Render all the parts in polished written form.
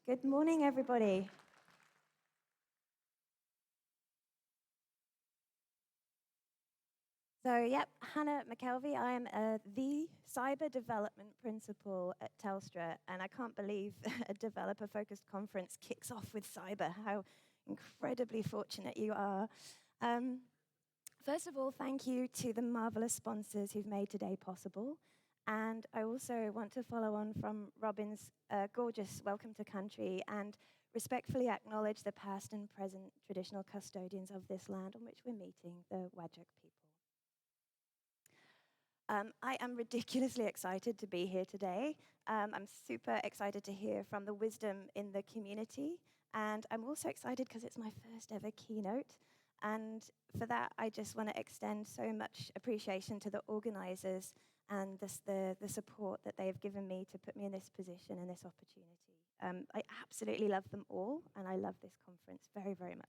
Good morning, everybody. So, Hannah McKelvie. I am the cyber development principal at Telstra, and I can't believe a developer-focused conference kicks off with cyber. How incredibly fortunate you are. First of all, thank you to the marvelous sponsors who've made today possible. And I also want to follow on from Robin's gorgeous welcome to country and respectfully acknowledge the past and present traditional custodians of this land on which we're meeting, the Whadjuk people. I am ridiculously excited to be here today. I'm super excited to hear from the wisdom in the community. And I'm also excited because it's my first ever keynote. And for that, I just want to extend so much appreciation to the organizers and the support that they have given me to put me in this position and this opportunity. I absolutely love them all, and I love this conference very, very much.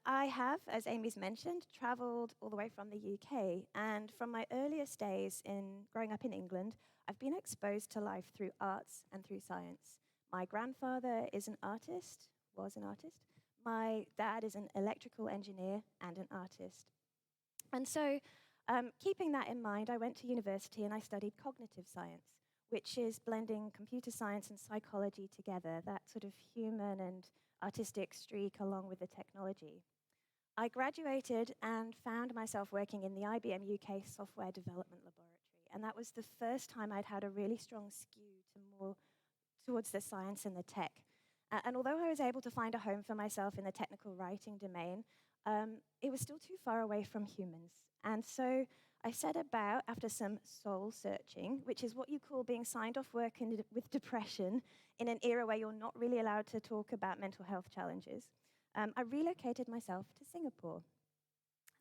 I have, as Amy's mentioned, traveled all the way from the UK, and from my earliest days in growing up in England, I've been exposed to life through arts and through science. My grandfather is an artist, was an artist. My dad is an electrical engineer and an artist. And so, keeping that in mind, I went to university and I studied cognitive science, which is blending computer science and psychology together, that sort of human and artistic streak along with the technology. I graduated and found myself working in the IBM UK Software Development Laboratory, and that was the first time I'd had a really strong skew to more towards the science and the tech. And although I was able to find a home for myself in the technical writing domain, it was still too far away from humans. And so I set about, after some soul searching, which is what you call being signed off work with depression in an era where you're not really allowed to talk about mental health challenges, I relocated myself to Singapore.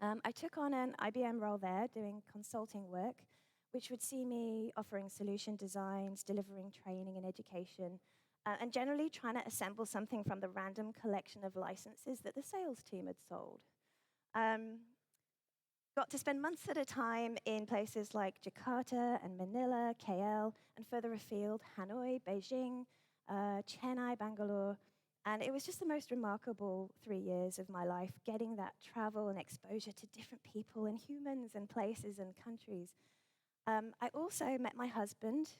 I took on an IBM role there doing consulting work, which would see me offering solution designs, delivering training and education, and generally trying to assemble something from the random collection of licenses that the sales team had sold. Got to spend months at a time in places like Jakarta and Manila, KL, and further afield, Hanoi, Beijing, Chennai, Bangalore. And it was just the most remarkable 3 years of my life, getting that travel and exposure to different people and humans and places and countries. I also met my husband,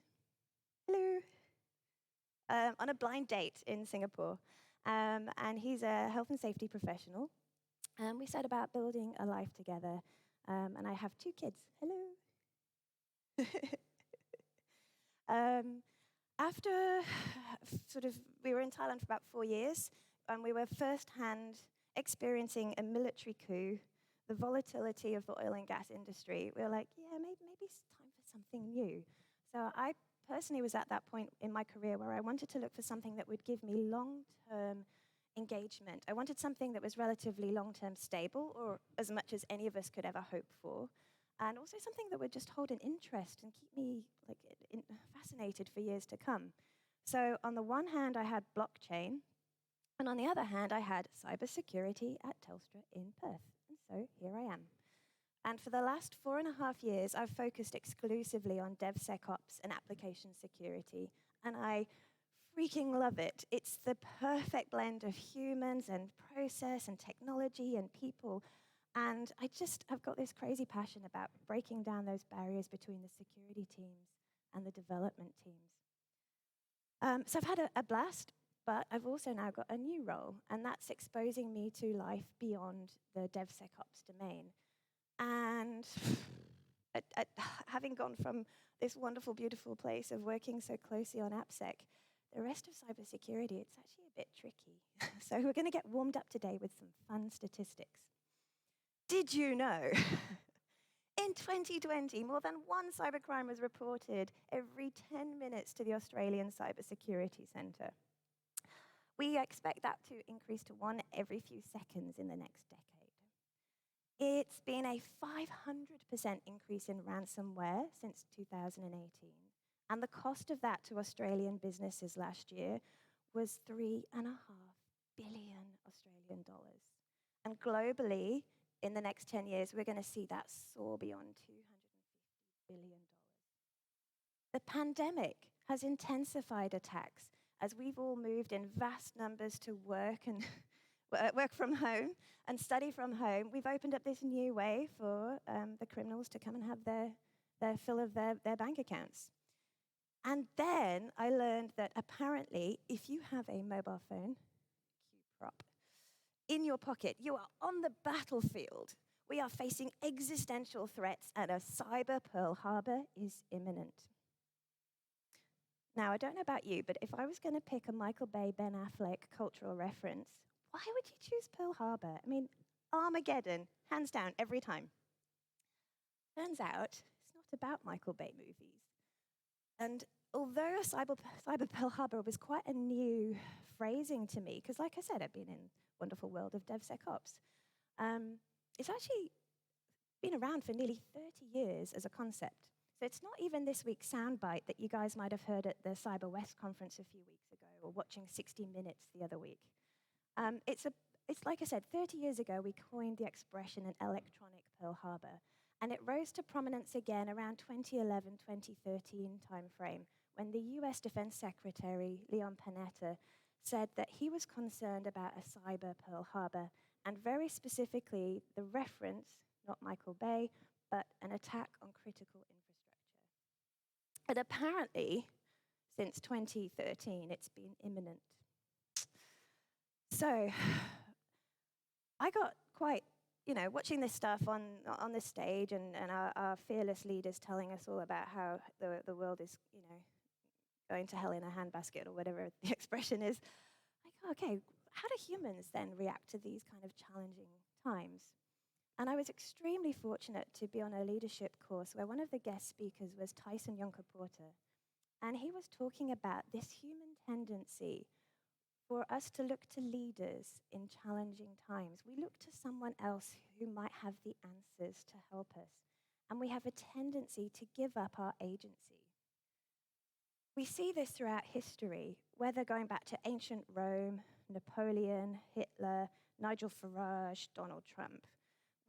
hello, on a blind date in Singapore. And he's a health and safety professional. And we set about building a life together. And I have 2 kids. Hello. After we were in Thailand for about 4 years, and we were firsthand experiencing a military coup, the volatility of the oil and gas industry. We were like, yeah, maybe it's time for something new. So I personally was at that point in my career where I wanted to look for something that would give me long-term engagement. I wanted something that was relatively long-term stable, or as much as any of us could ever hope for, and also something that would just hold an interest and keep me fascinated for years to come. So on the one hand, I had blockchain, and on the other hand, I had cybersecurity at Telstra in Perth. And so here I am. And for the last 4.5 years, I've focused exclusively on DevSecOps and application security, and I freaking love it. It's the perfect blend of humans and process and technology and people. And I've got this crazy passion about breaking down those barriers between the security teams and the development teams. So I've had a blast, but I've also now got a new role, and that's exposing me to life beyond the DevSecOps domain. And having gone from this wonderful, beautiful place of working so closely on AppSec, the rest of cybersecurity, it's actually a bit tricky. So we're going to get warmed up today with some fun statistics. Did you know? In 2020, more than 1 cybercrime was reported every 10 minutes to the Australian Cybersecurity Centre. We expect that to increase to 1 every few seconds in the next decade. It's been a 500% increase in ransomware since 2018. And the cost of that to Australian businesses last year was 3.5 billion Australian dollars. And globally, in the next 10 years, we're going to see that soar beyond $250 billion. The pandemic has intensified attacks, as we've all moved in vast numbers to work and work from home and study from home, we've opened up this new way for the criminals to come and have their fill of their bank accounts. And then I learned that apparently, if you have a mobile phone, cue prop, in your pocket, you are on the battlefield. We are facing existential threats, and a cyber Pearl Harbor is imminent. Now, I don't know about you, but if I was going to pick a Michael Bay, Ben Affleck cultural reference, why would you choose Pearl Harbor? I mean, Armageddon, hands down, every time. Turns out, it's not about Michael Bay movies. And although cyber Pearl Harbor was quite a new phrasing to me, because like I said, I've been in wonderful world of DevSecOps, it's actually been around for nearly 30 years as a concept. So it's not even this week's soundbite that you guys might have heard at the Cyber West conference a few weeks ago or watching 60 Minutes the other week. It's like I said, 30 years ago we coined the expression an electronic Pearl Harbor. And it rose to prominence again around 2011, 2013 timeframe, when the US Defense Secretary, Leon Panetta, said that he was concerned about a cyber Pearl Harbor, and very specifically the reference, not Michael Bay, but an attack on critical infrastructure. And apparently, since 2013, it's been imminent. So, I got quite watching this stuff on this stage and our fearless leaders telling us all about how the world is, going to hell in a handbasket or whatever the expression is, like, okay, how do humans then react to these kind of challenging times? And I was extremely fortunate to be on a leadership course where one of the guest speakers was Tyson Yunkaporta. And he was talking about this human tendency for us to look to leaders in challenging times. We look to someone else who might have the answers to help us. And we have a tendency to give up our agency. We see this throughout history, whether going back to ancient Rome, Napoleon, Hitler, Nigel Farage, Donald Trump.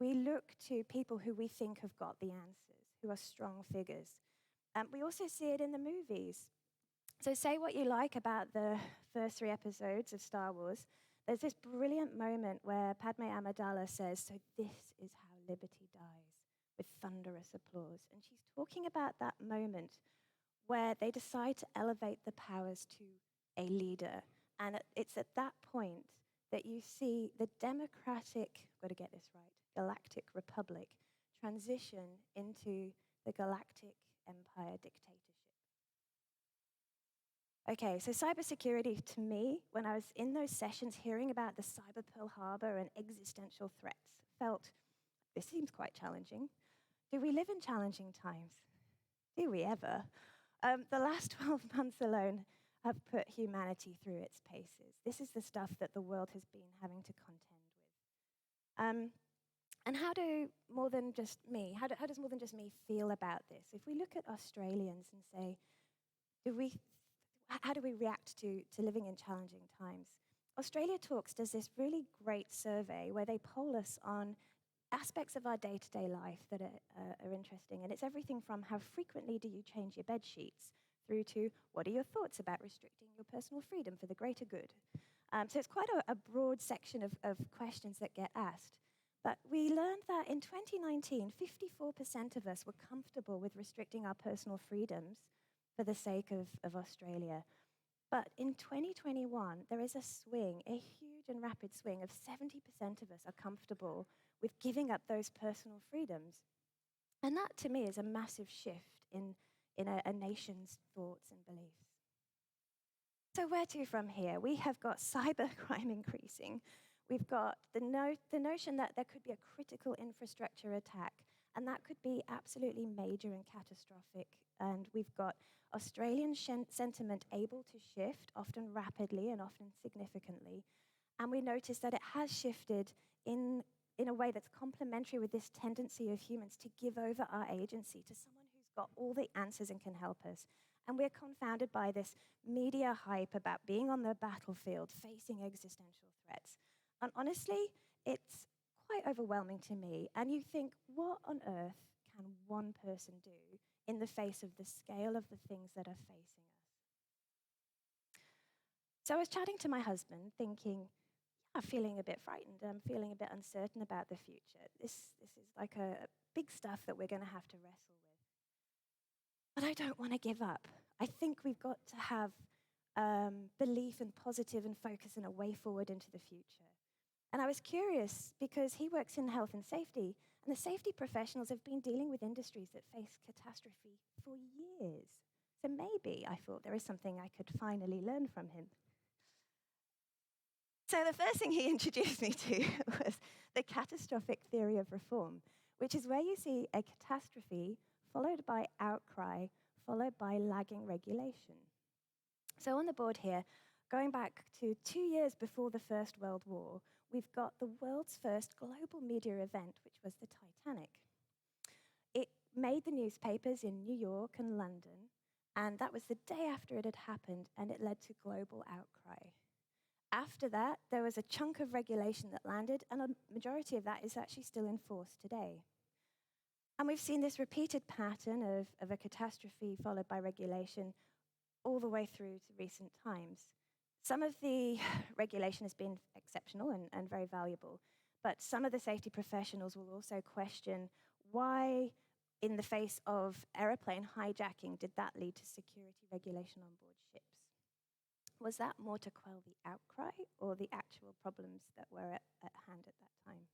We look to people who we think have got the answers, who are strong figures. We also see it in the movies. So say what you like about the first 3 episodes of Star Wars. There's this brilliant moment where Padme Amidala says, "So this is how liberty dies," with thunderous applause. And she's talking about that moment where they decide to elevate the powers to a leader. And it's at that point that you see the democratic, got to get this right, Galactic Republic transition into the Galactic Empire dictatorship. Okay, so cybersecurity to me, when I was in those sessions hearing about the cyber Pearl Harbor and existential threats, felt, this seems quite challenging. Do we live in challenging times? Do we ever? The last 12 months alone have put humanity through its paces. This is the stuff that the world has been having to contend with. And how does more than just me feel about this? If we look at Australians and say, how do we react to living in challenging times? Australia Talks does this really great survey where they poll us on aspects of our day-to-day life that are interesting. And it's everything from how frequently do you change your bed sheets through to what are your thoughts about restricting your personal freedom for the greater good. So it's quite a broad section of questions that get asked. But we learned that in 2019, 54% of us were comfortable with restricting our personal freedoms for the sake of Australia. But in 2021, there is a swing, a huge and rapid swing of 70% of us are comfortable with giving up those personal freedoms. And that, to me, is a massive shift in a nation's thoughts and beliefs. So where to from here? We have got cybercrime increasing. We've got the notion that there could be a critical infrastructure attack, and that could be absolutely major and catastrophic. And we've got Australian sentiment able to shift, often rapidly and often significantly. And we notice that it has shifted in a way that's complementary with this tendency of humans to give over our agency to someone who's got all the answers and can help us. And we're confounded by this media hype about being on the battlefield, facing existential threats. And honestly, it's quite overwhelming to me. And you think, what on earth can one person do in the face of the scale of the things that are facing us? So I was chatting to my husband, thinking, I'm feeling a bit frightened. I'm feeling a bit uncertain about the future. This is like a big stuff that we're going to have to wrestle with. But I don't want to give up. I think we've got to have belief and positive and focus and a way forward into the future. And I was curious because he works in health and safety, and the safety professionals have been dealing with industries that face catastrophe for years. So maybe I thought there is something I could finally learn from him. So the first thing he introduced me to was the catastrophic theory of reform, which is where you see a catastrophe followed by outcry, followed by lagging regulation. So on the board here, going back to 2 years before the First World War, we've got the world's first global media event, which was the Titanic. It made the newspapers in New York and London, and that was the day after it had happened, and it led to global outcry. After that, there was a chunk of regulation that landed, and a majority of that is actually still in force today. And we've seen this repeated pattern of a catastrophe followed by regulation all the way through to recent times. Some of the regulation has been exceptional and very valuable, but some of the safety professionals will also question why, in the face of aeroplane hijacking, did that lead to security regulation on board ships? Was that more to quell the outcry or the actual problems that were at hand at that time?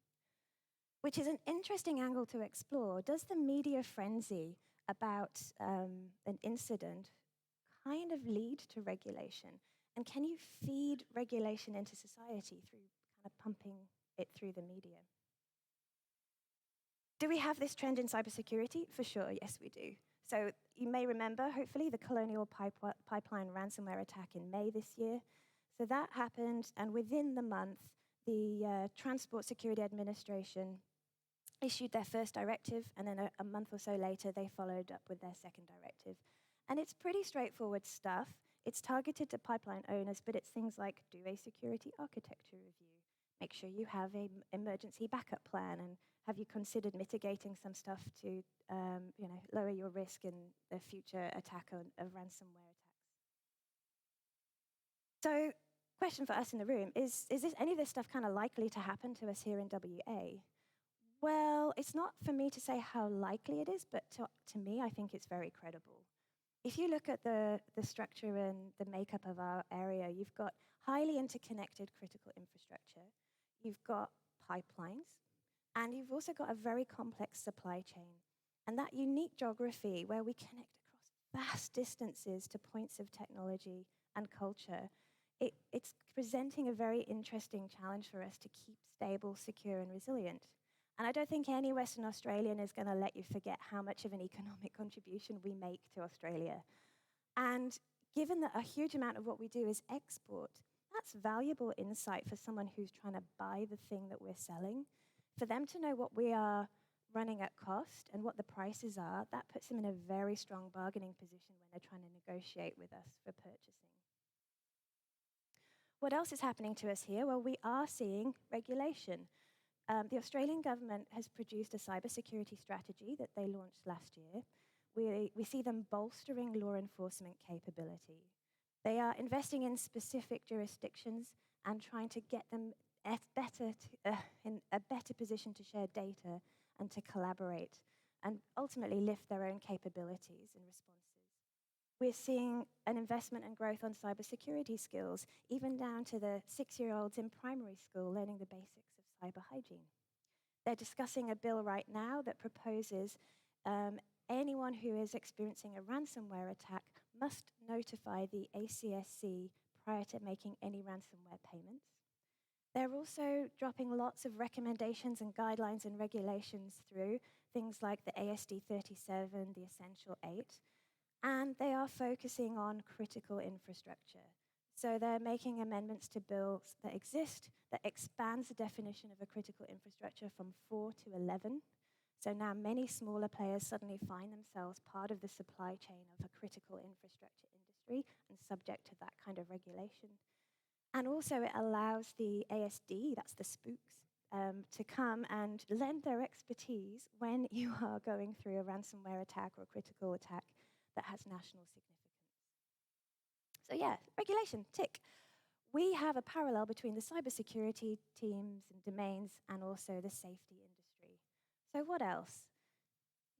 Which is an interesting angle to explore. Does the media frenzy about an incident kind of lead to regulation? And can you feed regulation into society through kind of pumping it through the media? Do we have this trend in cybersecurity? For sure, yes, we do. So you may remember, hopefully, the Colonial Pipeline ransomware attack in May this year. So that happened, and within the month, the Transport Security Administration issued their first directive, and then a month or so later, they followed up with their second directive. And it's pretty straightforward stuff. It's targeted to pipeline owners, but it's things like do a security architecture review, make sure you have an emergency backup plan, and have you considered mitigating some stuff to lower your risk in the future attack of ransomware attacks? So, question for us in the room, is any of this stuff kind of likely to happen to us here in WA? Well, it's not for me to say how likely it is, but to me, I think it's very credible. If you look at the structure and the makeup of our area, you've got highly interconnected critical infrastructure, you've got pipelines, and you've also got a very complex supply chain. And that unique geography where we connect across vast distances to points of technology and culture, it's presenting a very interesting challenge for us to keep stable, secure, and resilient. And I don't think any Western Australian is going to let you forget how much of an economic contribution we make to Australia. And given that a huge amount of what we do is export, that's valuable insight for someone who's trying to buy the thing that we're selling. For them to know what we are running at cost and what the prices are, that puts them in a very strong bargaining position when they're trying to negotiate with us for purchasing. What else is happening to us here? Well, we are seeing regulation. The Australian government has produced a cybersecurity strategy that they launched last year. We see them bolstering law enforcement capability. They are investing in specific jurisdictions and trying to get them in a better position to share data and to collaborate and ultimately lift their own capabilities and responses. We're seeing an investment and growth on cybersecurity skills, even down to the 6-year-olds in primary school learning the basics of cyber hygiene. They're discussing a bill right now that proposes anyone who is experiencing a ransomware attack must notify the ACSC prior to making any ransomware payments. They're also dropping lots of recommendations and guidelines and regulations through, things like the ASD 37, the Essential 8, and they are focusing on critical infrastructure. So they're making amendments to bills that exist that expands the definition of a critical infrastructure from 4 to 11. So now many smaller players suddenly find themselves part of the supply chain of a critical infrastructure industry and subject to that kind of regulation. And also it allows the ASD, that's the spooks, to come and lend their expertise when you are going through a ransomware attack or a critical attack that has national significance. So yeah, regulation, tick. we have a parallel between the cybersecurity teams and domains and also the safety industry. So what else?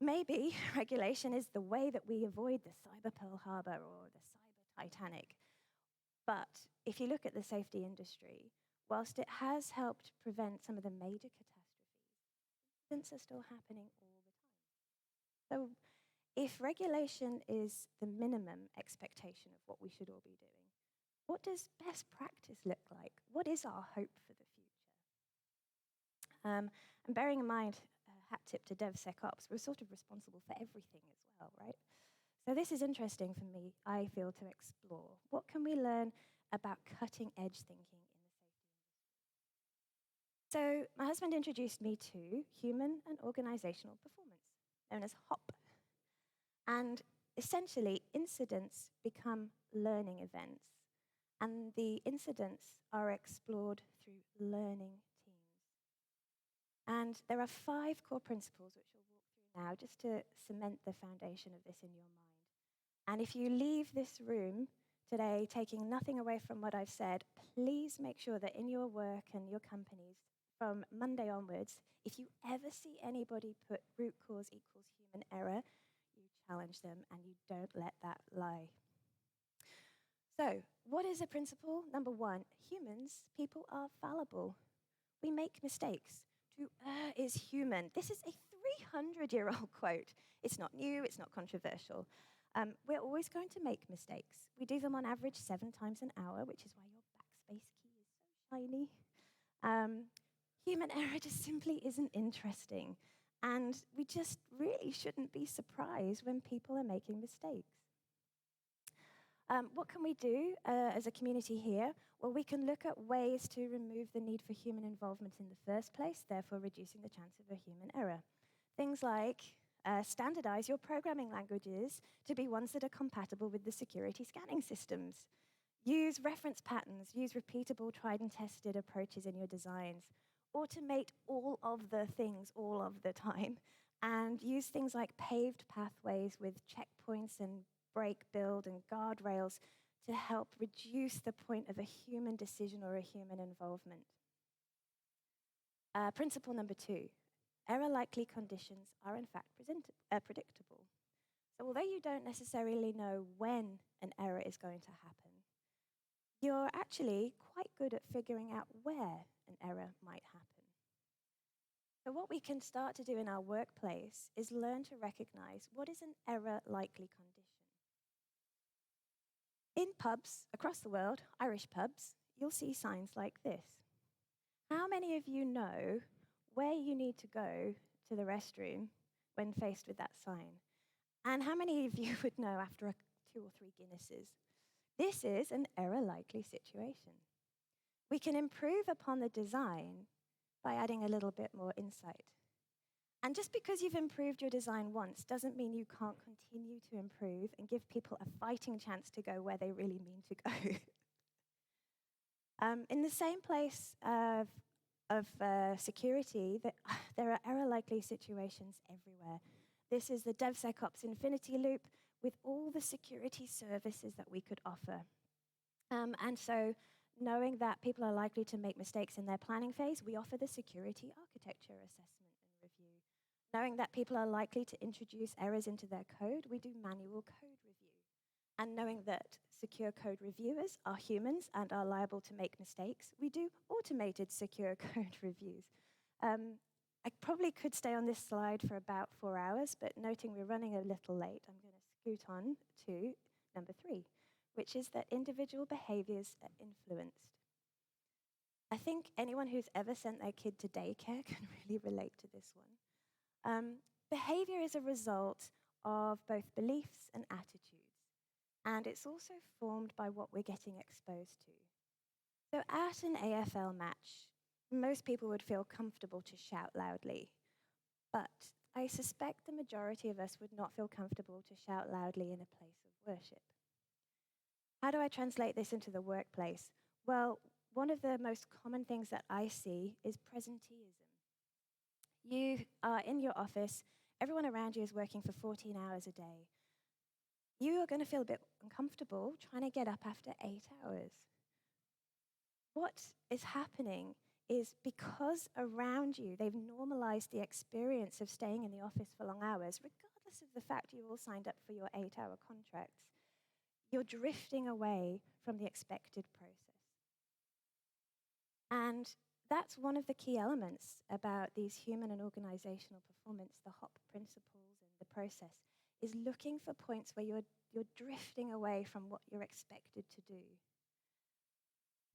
Maybe regulation is the way that we avoid the cyber Pearl Harbor or the cyber Titanic. But if you look at the safety industry, whilst it has helped prevent some of the major catastrophes, incidents are still happening all the time. So if regulation is the minimum expectation of what we should all be doing, what does best practice look like? What is our hope for the future? And bearing in mind, hat tip to DevSecOps, we're sort of responsible for everything as well, right? So this is interesting for me, I feel, to explore. What can we learn about cutting-edge thinking in the safety industry? So my husband introduced me to human and organizational performance, known as HOP. And essentially, incidents become learning events, and the incidents are explored through learning teams. And there are 5 core principles which we'll walk through now just to cement the foundation of this in your mind. And if you leave this room today taking nothing away from what I've said, please make sure that in your work and your companies, from Monday onwards, if you ever see anybody put root cause equals human error, you challenge them and you don't let that lie. So, what is a principle? Number 1, humans, people are fallible. We make mistakes. To err is human. This is a 300-year-old quote. It's not new, it's not controversial. We're always going to make mistakes. We do them on average 7 times an hour, which is why your backspace key is so shiny. Human error just simply isn't interesting. And we just really shouldn't be surprised when people are making mistakes. What can we do as a community here? Well, we can look at ways to remove the need for human involvement in the first place, therefore reducing the chance of a human error. Things like standardize your programming languages to be ones that are compatible with the security scanning systems. Use reference patterns, use repeatable, tried and tested approaches in your designs. Automate all of the things all of the time, and use things like paved pathways with checkpoints and break, build, and guardrails to help reduce the point of a human decision or a human involvement. Principle number 2, error-likely conditions are in fact predictable. So although you don't necessarily know when an error is going to happen, you're actually quite good at figuring out where an error might happen. So what we can start to do in our workplace is learn to recognize what is an error-likely condition. In pubs across the world, Irish pubs, you'll see signs like this. How many of you know where you need to go to the restroom when faced with that sign? And how many of you would know after 2 or 3 Guinnesses? This is an error-likely situation. We can improve upon the design by adding a little bit more insight. And just because you've improved your design once doesn't mean you can't continue to improve and give people a fighting chance to go where they really mean to go. In the same place of security, there are error-likely situations everywhere. This is the DevSecOps infinity loop with all the security services that we could offer. And so knowing that people are likely to make mistakes in their planning phase, we offer the security architecture assessment and review. Knowing that people are likely to introduce errors into their code, we do manual code review. And knowing that secure code reviewers are humans and are liable to make mistakes, we do automated secure code reviews. I probably could stay on this slide for about 4 hours, but noting we're running a little late, I'm going to scoot on to number 3, which is that individual behaviours are influenced. I think anyone who's ever sent their kid to daycare can really relate to this one. Behaviour is a result of both beliefs and attitudes, and it's also formed by what we're getting exposed to. So at an AFL match, most people would feel comfortable to shout loudly, but I suspect the majority of us would not feel comfortable to shout loudly in a place of worship. How do I translate this into the workplace? Well, one of the most common things that I see is presenteeism. You are in your office, everyone around you is working for 14 hours a day. You are going to feel a bit uncomfortable trying to get up after 8 hours. what is happening is because around you, they've normalized the experience of staying in the office for long hours, regardless of the fact you all signed up for your 8-hour contracts, you're drifting away from the expected process. And that's one of the key elements about these human and organizational performance, the HOP principles and the process, is looking for points where you're drifting away from what you're expected to do.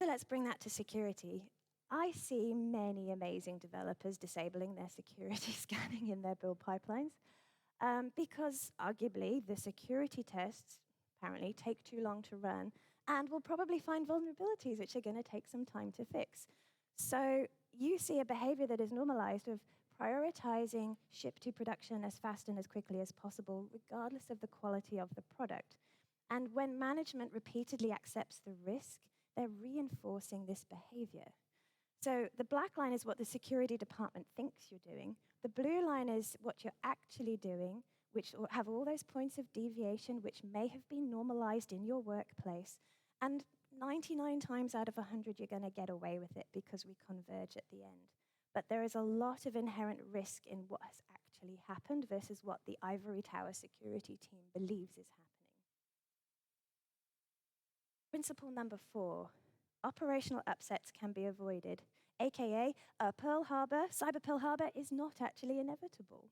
So let's bring that to security. I see many amazing developers disabling their security scanning in their build pipelines because arguably the security tests apparently take too long to run and will probably find vulnerabilities which are going to take some time to fix. So you see a behavior that is normalized of prioritizing ship to production as fast and as quickly as possible, regardless of the quality of the product. And when management repeatedly accepts the risk, they're reinforcing this behavior. So the black line is what the security department thinks you're doing. The blue line is what you're actually doing, which have all those points of deviation which may have been normalized in your workplace. And 99 times out of 100, you're going to get away with it because we converge at the end. But there is a lot of inherent risk in what has actually happened versus what the ivory tower security team believes is happening. Principle number 4, operational upsets can be avoided, aka Cyber Pearl Harbor is not actually inevitable.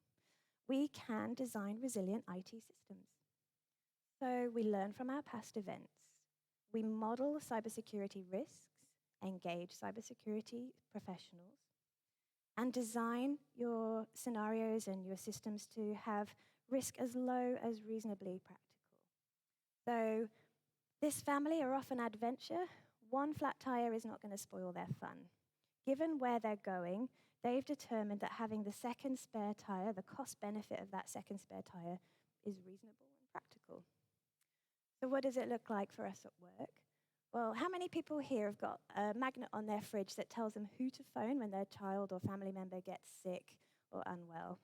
We can design resilient IT systems. So we learn from our past events. We model cybersecurity risks, engage cybersecurity professionals, and design your scenarios and your systems to have risk as low as reasonably practical. So this family are off an adventure. One flat tire is not going to spoil their fun. Given where they're going, they've determined that having the second spare tire, the cost benefit of that second spare tire, is reasonable and practical. So what does it look like for us at work? Well, how many people here have got a magnet on their fridge that tells them who to phone when their child or family member gets sick or unwell?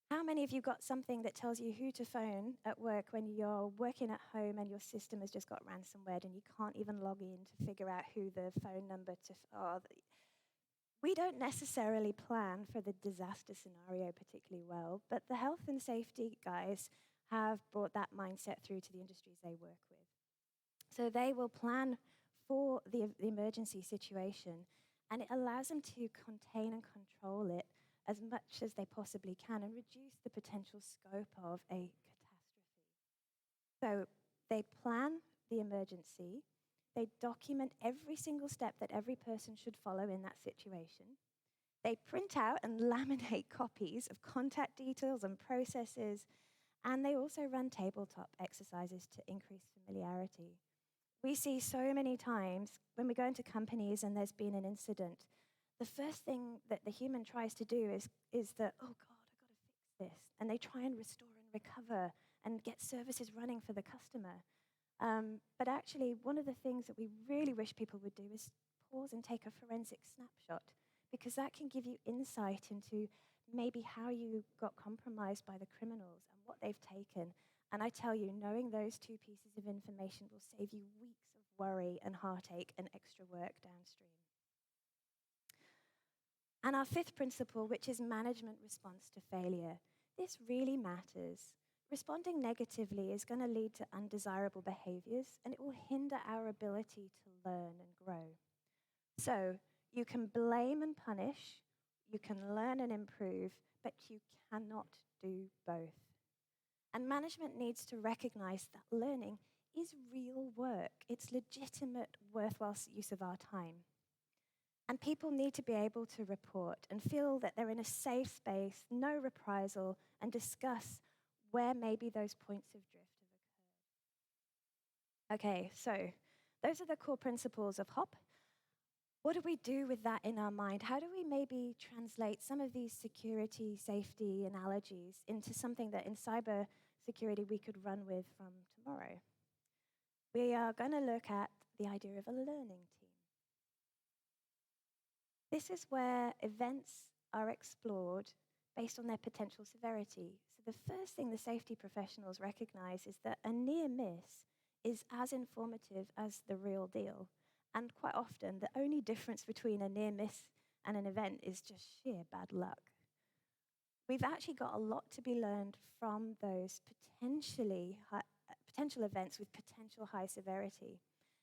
How many of you got something that tells you who to phone at work when you're working at home and your system has just got ransomware and you can't even log in to figure out who the phone number to... We don't necessarily plan for the disaster scenario particularly well, but the health and safety guys have brought that mindset through to the industries they work with. So they will plan for the emergency situation, and it allows them to contain and control it as much as they possibly can and reduce the potential scope of a catastrophe. So they plan the emergency, they document every single step that every person should follow in that situation. They print out and laminate copies of contact details and processes, and they also run tabletop exercises to increase familiarity. We see so many times when we go into companies and there's been an incident, the first thing that the human tries to do is that, oh God, I've got to fix this. And they try and restore and recover and get services running for the customer. But actually, one of the things that we really wish people would do is pause and take a forensic snapshot, because that can give you insight into maybe how you got compromised by the criminals and what they've taken. And I tell you, knowing those two pieces of information will save you weeks of worry and heartache and extra work downstream. And our 5th principle, which is management response to failure, this really matters. Responding negatively is going to lead to undesirable behaviors, and it will hinder our ability to learn and grow. So you can blame and punish, you can learn and improve, but you cannot do both. And management needs to recognize that learning is real work. It's legitimate, worthwhile use of our time. And people need to be able to report and feel that they're in a safe space, no reprisal, and discuss where maybe those points of drift have occurred. Okay, so those are the core principles of HOP. What do we do with that in our mind? How do we maybe translate some of these security, safety analogies into something that in cyber security we could run with from tomorrow? We are going to look at the idea of a learning team. This is where events are explored based on their potential severity. So the first thing the safety professionals recognize is that a near miss is as informative as the real deal. And quite often, the only difference between a near miss and an event is just sheer bad luck. We've actually got a lot to be learned from those potential events with potential high severity.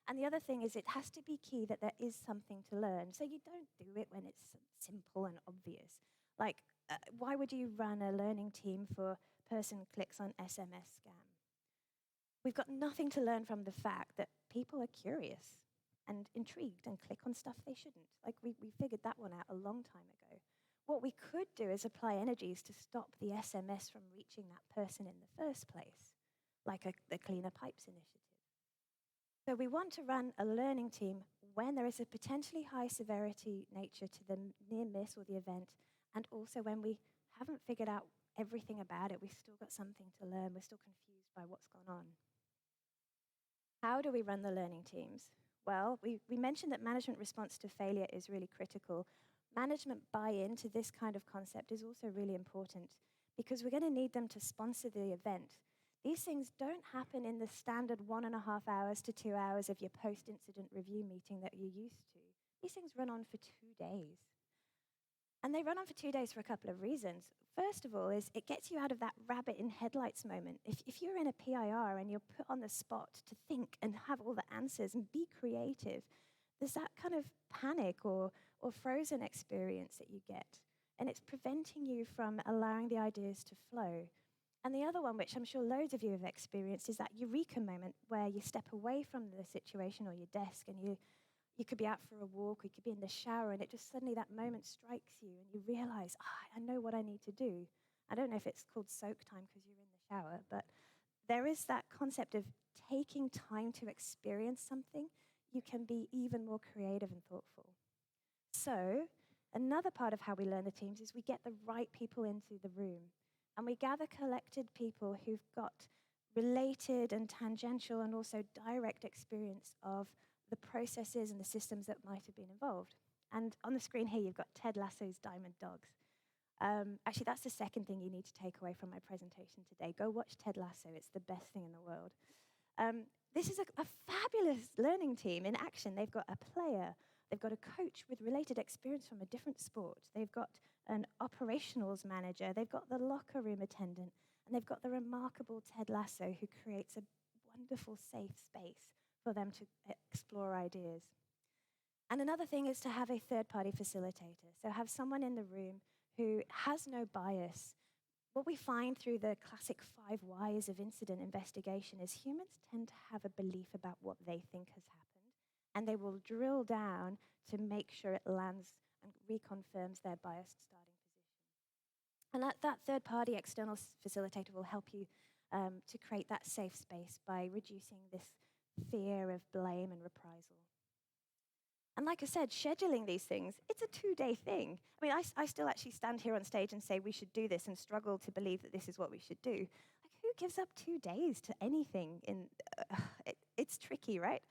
And the other thing is it has to be key that there is something to learn. So you don't do it when it's simple and obvious. Like, why would you run a learning team for person clicks on SMS scam? We've got nothing to learn from the fact that people are curious and intrigued and click on stuff they shouldn't. Like, we figured that one out a long time ago. What we could do is apply energies to stop the SMS from reaching that person in the first place, like the Cleaner Pipes initiative. So we want to run a learning team when there is a potentially high severity nature to the near miss or the event, and also when we haven't figured out everything about it, we've still got something to learn, we're still confused by what's gone on. How do we run the learning teams? Well, we mentioned that management response to failure is really critical. Management buy-in to this kind of concept is also really important because we're going to need them to sponsor the event. These things don't happen in the standard 1.5 hours to 2 hours of your post-incident review meeting that you're used to. These things run on for 2 days. And they run on for 2 days for a couple of reasons. First of all is it gets you out of that rabbit in headlights moment. If you're in a PIR and you're put on the spot to think and have all the answers and be creative, there's that kind of panic or frozen experience that you get. And it's preventing you from allowing the ideas to flow. And the other one, which I'm sure loads of you have experienced, is that eureka moment where you step away from the situation or your desk and you could be out for a walk, or you could be in the shower, and it just suddenly that moment strikes you and you realize, I know what I need to do. I don't know if it's called soak time because you're in the shower, but there is that concept of taking time to experience something. You can be even more creative and thoughtful. So another part of how we learn the teams is we get the right people into the room, and we gather collected people who've got related and tangential and also direct experience of the processes and the systems that might have been involved. And on the screen here, you've got Ted Lasso's Diamond Dogs. Actually, that's the second thing you need to take away from my presentation today. Go watch Ted Lasso. It's the best thing in the world. This is a fabulous learning team in action. They've got a player. They've got a coach with related experience from a different sport. They've got an operationals manager. They've got the locker room attendant. And they've got the remarkable Ted Lasso, who creates a wonderful, safe space for them to explore ideas. And another thing is to have a third-party facilitator. So have someone in the room who has no bias. What we find through the classic 5 whys of incident investigation is humans tend to have a belief about what they think has happened, and they will drill down to make sure it lands and reconfirms their biased starting position. And that third-party external facilitator will help you to create that safe space by reducing this fear of blame and reprisal. And like I said, scheduling these things, it's a 2-day thing. I mean, I still actually stand here on stage and say we should do this and struggle to believe that this is what we should do. Like, who gives up 2 days to anything? It's tricky, right?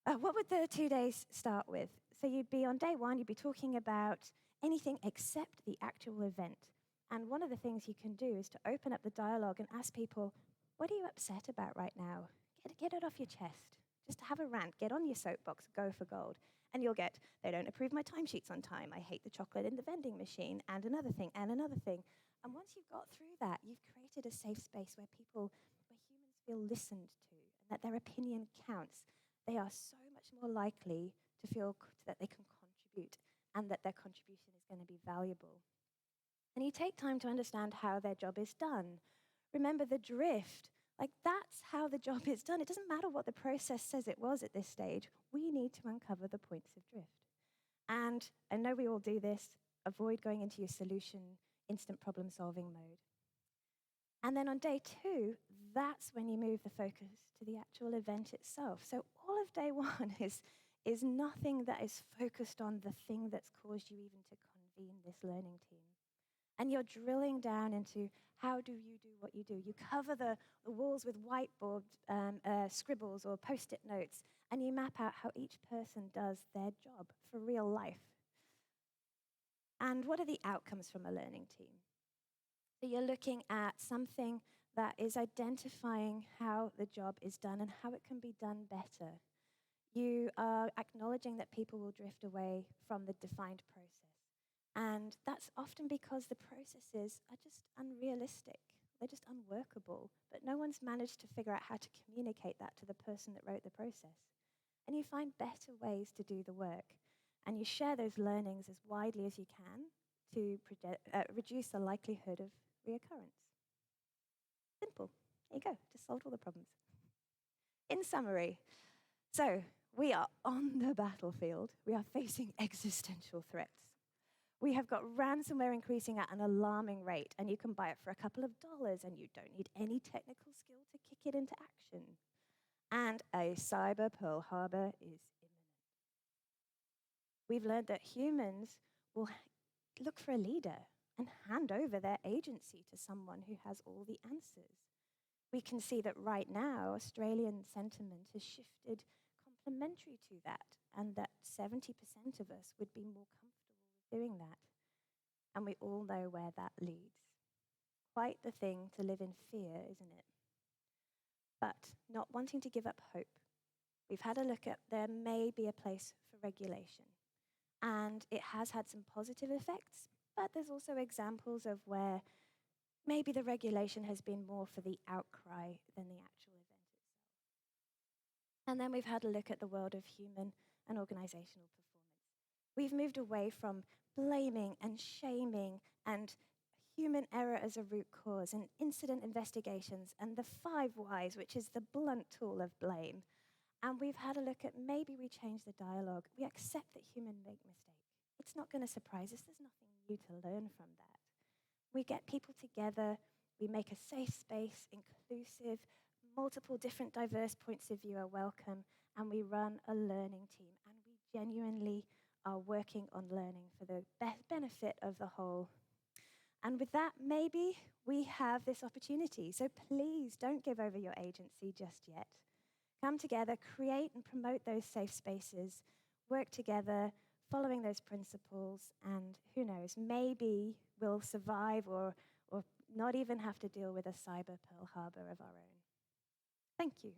What would the 2 days start with? So you'd be on day 1, you'd be talking about anything except the actual event. And one of the things you can do is to open up the dialogue and ask people, what are you upset about right now? Get it off your chest. Just have a rant, get on your soapbox, go for gold. And you'll get, they don't approve my timesheets on time, I hate the chocolate in the vending machine, and another thing, and another thing. And once you've got through that, you've created a safe space where humans feel listened to, and that their opinion counts. They are so much more likely to feel that they can contribute, and that their contribution is going to be valuable. And you take time to understand how their job is done. Remember the drift. Like, that's how the job is done. It doesn't matter what the process says it was at this stage. We need to uncover the points of drift. And I know we all do this. Avoid going into your solution, instant problem-solving mode. And then on day 2, that's when you move the focus to the actual event itself. So all of day 1 is nothing that is focused on the thing that's caused you even to convene this learning team. And you're drilling down into how do you do what you do. You cover the walls with whiteboard scribbles or post-it notes, and you map out how each person does their job for real life. And what are the outcomes from a learning team? So you're looking at something that is identifying how the job is done and how it can be done better. You are acknowledging that people will drift away from the defined process. And that's often because the processes are just unrealistic. They're just unworkable. But no one's managed to figure out how to communicate that to the person that wrote the process. And you find better ways to do the work. And you share those learnings as widely as you can to reduce the likelihood of reoccurrence. Simple. There you go. Just solved all the problems. In summary, so we are on the battlefield. We are facing existential threats. We have got ransomware increasing at an alarming rate, and you can buy it for a couple of dollars, and you don't need any technical skill to kick it into action. And a cyber Pearl Harbor is imminent. We've learned that humans will look for a leader and hand over their agency to someone who has all the answers. We can see that right now, Australian sentiment has shifted complementary to that, and that 70% of us would be more comfortable with doing that. And we all know where that leads. Quite the thing to live in fear, isn't it? But not wanting to give up hope. We've had a look at there may be a place for regulation. And it has had some positive effects, but there's also examples of where maybe the regulation has been more for the outcry than the actual event itself. And then we've had a look at the world of human and organizational performance. We've moved away from blaming and shaming and human error as a root cause and incident investigations and the 5 whys, which is the blunt tool of blame. And we've had a look at maybe we change the dialogue. We accept that humans make mistakes. It's not going to surprise us. There's nothing new to learn from that. We get people together. We make a safe space, inclusive, multiple different diverse points of view are welcome, and we run a learning team. And we genuinely are working on learning for the benefit of the whole. And with that, maybe we have this opportunity. So please don't give over your agency just yet. Come together, create and promote those safe spaces, work together, following those principles, and who knows, maybe we'll survive or not even have to deal with a cyber Pearl Harbor of our own. Thank you.